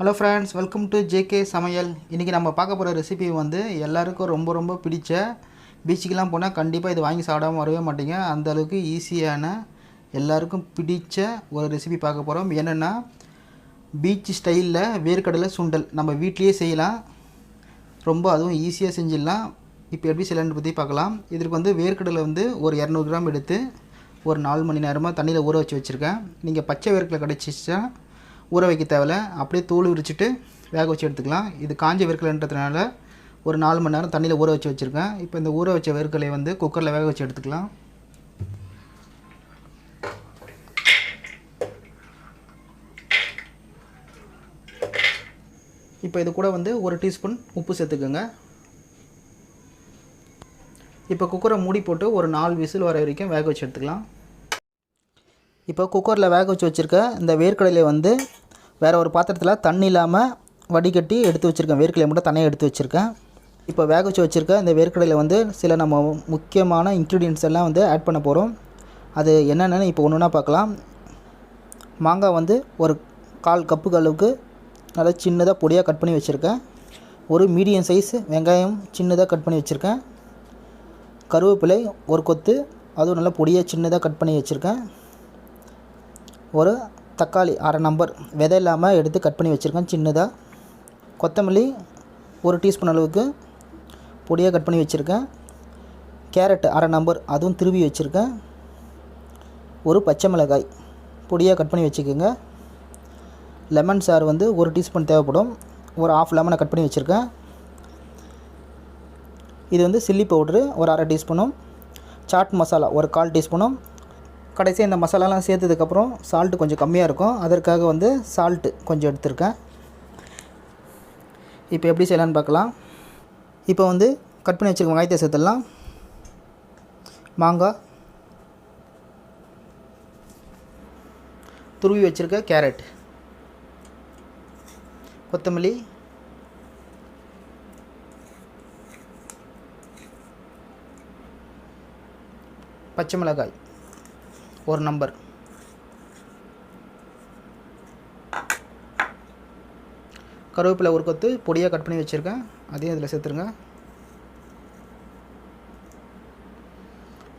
Hello friends, welcome to JK சமையல். இன்றைக்கி நம்ம பார்க்க போகிற ரெசிபி வந்து எல்லாருக்கும் ரொம்ப பிடிச்ச, பீச்சுக்கெலாம் போனால் கண்டிப்பாக இது வாங்கி சாப்பிடாமல் வரவே மாட்டீங்க. அந்தளவுக்கு ஈஸியான, எல்லாருக்கும் பிடிச்ச ஒரு ரெசிபி பார்க்க போகிறோம். என்னென்னா பீச் ஸ்டைலில் வேர்க்கடலை சுண்டல் நம்ம வீட்லேயே செய்யலாம். அதுவும் ஈஸியாக செஞ்சிடலாம். இப்போ எப்படி செய்யலான்னு பற்றி பார்க்கலாம். இதற்கு வந்து வேர்க்கடலை வந்து ஒரு 200 கிராம் எடுத்து ஒரு 4 மணி நேரமாக தண்ணியில் ஊற வச்சு வச்சுருக்கேன். நீங்கள் பச்சை வேர்க்கடலை கிடச்சிச்சா ஊற வைக்க தேவையில்ல, அப்படியே தூள் உரிச்சிட்டு வேக வச்சு எடுத்துக்கலாம். இது காஞ்ச வேர்க்கலைன்றதுனால ஒரு 4 மணி நேரம் தண்ணியில் ஊற வச்சு வச்சுருக்கேன். இப்போ இந்த ஊற வச்ச வேர்க்கலையை வந்து குக்கரில் வேக வச்சு எடுத்துக்கலாம். இப்போ இது கூட வந்து 1 டீஸ்பூன் உப்பு சேர்த்துக்கோங்க. இப்போ குக்கரை மூடி போட்டு ஒரு 4 விசில் வர வரைக்கும் வேக வச்சு எடுத்துக்கலாம். இப்போ குக்கரில் வேக வச்சு வச்சுருக்க இந்த வேர்க்கடலையை வந்து வேறு ஒரு பாத்திரத்தில் தண்ணி இல்லாமல் வடிகட்டி எடுத்து வச்சுருக்கேன். வேர்க்கடலையை மட்டும் தனியாக எடுத்து வச்சுருக்கேன். இப்போ வேக வச்சு வச்சுருக்க இந்த வேர்க்கடலையில் வந்து சில நம்ம முக்கியமான இன்க்ரீடியன்ட்ஸ் எல்லாம் வந்து ஆட் பண்ண போகிறோம். அது என்னென்னு இப்போ ஒன்று ஒன்றா பார்க்கலாம். மாங்காய் வந்து ஒரு 1/4 கப்பு அளவுக்கு நல்லா சின்னதாக பொடியாக கட் பண்ணி வச்சுருக்கேன். ஒரு மீடியம் சைஸ் வெங்காயம் சின்னதாக கட் பண்ணி வச்சுருக்கேன். கருவேப்பிலை ஒரு கொத்து, அதுவும் நல்லா பொடியாக சின்னதாக கட் பண்ணி வச்சுருக்கேன். ஒரு தக்காளி 1/2 நம்பர் விதை இல்லாமல் எடுத்து கட் பண்ணி வச்சுருக்கேன் சின்னதாக. கொத்தமல்லி 1 டீஸ்பூன் அளவுக்கு பொடியாக கட் பண்ணி வச்சுருக்கேன். கேரட் 1/2 நம்பர் அதுவும் திருவி வச்சுருக்கேன். ஒரு பச்சை மிளகாய் பொடியாக கட் பண்ணி வச்சுக்கோங்க. லெமன் சாறு வந்து 1 டீஸ்பூன் தேவைப்படும். ஒரு 1/2 லெமனை கட் பண்ணி வச்சுருக்கேன். இது வந்து சில்லி பவுட்ரு ஒரு 1/2 டீஸ்பூனும், சாட் மசாலா ஒரு 1/4 டீஸ்பூனும். கடைசியாக இந்த மசாலாலாம் சேர்த்ததுக்கப்புறம் சால்ட்டு கொஞ்சம் கம்மியாக இருக்கும், அதற்காக வந்து சால்ட்டு கொஞ்சம் எடுத்துருக்கேன். இப்போ எப்படி செய்யலான்னு பார்க்கலாம். இப்போ வந்து கட் பண்ணி வச்சுருக்க வெங்காயத்தை சேர்த்துடலாம். மாங்காய், துருவி வச்சுருக்க கேரட், கொத்தமல்லி, பச்சை மிளகாய் 1 நம்பர், கருவேப்பிலை ஒரு கொத்து பொடியாக கட் பண்ணி வச்சுருக்கேன், அதையும் இதில் சேர்த்துருங்க.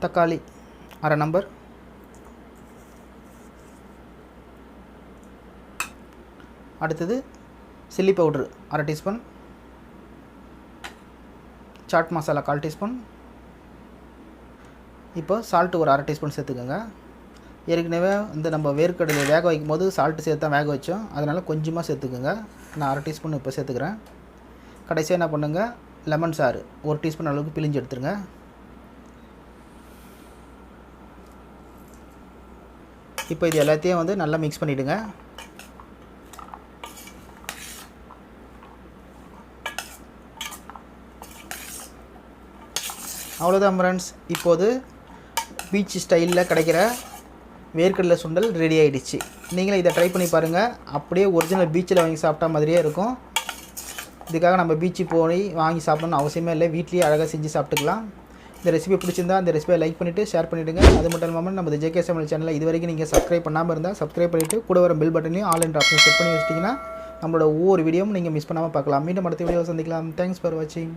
தக்காளி 1/2 நம்பர், அடுத்தது chilli powder 1/2 teaspoon, chaat masala 1/4 teaspoon. இப்போ சால்ட்டு ஒரு 1/2 டீஸ்பூன் சேர்த்துக்கோங்க. ஏற்கனவே இந்த நம்ம வேர்க்கடலை வேக வைக்கும் போது சால்ட்டு சேர்த்து தான் வேக வச்சோம், அதனால் கொஞ்சமாக சேர்த்துக்குங்க. நான் 1/2 டீஸ்பூன் இப்போ சேர்த்துக்கிறேன். கடைசியாக என்ன பண்ணுங்கள், லெமன் சாறு 1 டீஸ்பூன் அளவுக்கு பிழிஞ்சு எடுத்துருங்க. இப்போ இது எல்லாத்தையும் வந்து நல்லா மிக்ஸ் பண்ணிவிடுங்க. அவ்வளோதான் ஃப்ரெண்ட்ஸ், இப்போது பீச் ஸ்டைலில் கிடைக்கிற வேர்க்கடலை சுண்டல் ரெடி ஆகிடுச்சு. நீங்களும் இதை ட்ரை பண்ணி பாருங்கள். அப்படியே ஒரிஜினல் பீச்சில் வாங்கி சாப்பிட்டா மாதிரியே இருக்கும். இதுக்காக நம்ம பீச்சு போய் வாங்கி சாப்பிடணும்னு அவசியமே இல்லை, வீட்லேயே அழகாக செஞ்சு சாப்பிட்டுக்கலாம். இந்த ரெசிபி பிடிச்சிருந்தா அந்த ரெசிபியை லைக் பண்ணிவிட்டு ஷேர் பண்ணிவிடுங்க. அது மட்டும் இல்லாமல் நம்ம ஜேகே சமையல் சேனலில் இது வரைக்கும் நீங்கள் சப்ஸ்கிரைப் பண்ணாமல் இருந்தால் சப்ஸ்கிரைப் பண்ணிவிட்டு கூட வர பெல் பட்டனையும் ஆல் என்ற ஆப்ஷன் செட் பண்ணி வச்சிட்டிங்கன்னா நம்மளோட ஒவ்வொரு வீடியோவும் நீங்கள் மிஸ் பண்ணாமல் பார்க்கலாம். மீண்டும் அடுத்த வீடியோ சந்திக்கலாம். தேங்க்ஸ் ஃபார் வாட்சிங்.